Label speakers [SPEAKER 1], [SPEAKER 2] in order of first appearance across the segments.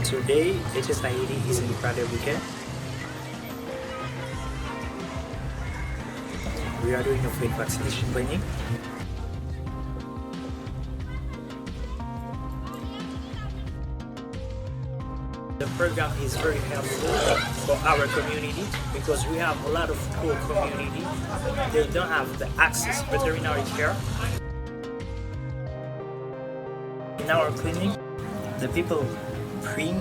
[SPEAKER 1] Today, HSI Haiti is in Croix-des-Bouquets. We are doing a free vaccination clinic. The program is very helpful for our community because we have a lot of poor community. They don't have the access to veterinary care. In our clinic, the people bring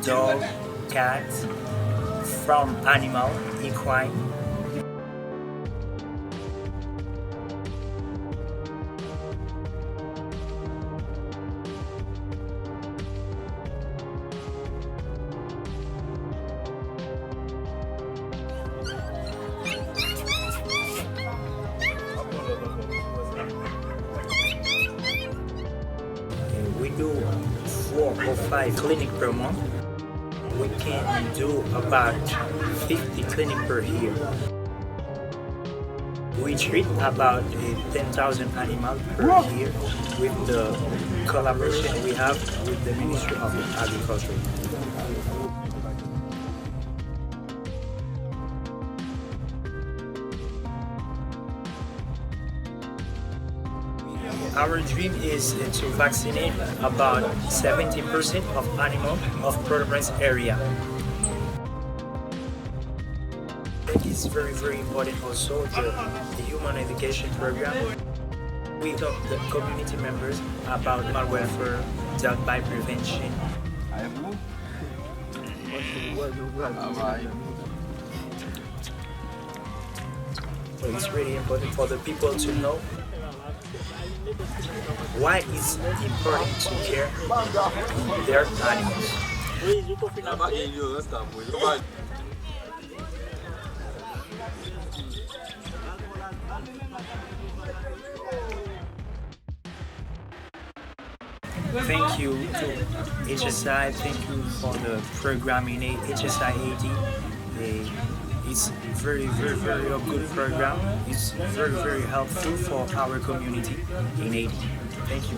[SPEAKER 1] dog, cat, from animal, equine. We do 4 or 5 clinics per month. We can do about 50 clinics per year. We treat about 10,000 animals per year with the collaboration we have with the Ministry of Agriculture. Our dream is to vaccinate about 70% of animals of Port-au-Prince area. It is very important also the human education program. We talk to the community members about animal welfare, dog bite prevention. So it's really important for the people to know why it's important to care their animals. Thank you to HSI, thank you for the program in HSI Haiti. It's very a good program. It's very helpful for our community in Haiti. Thank you.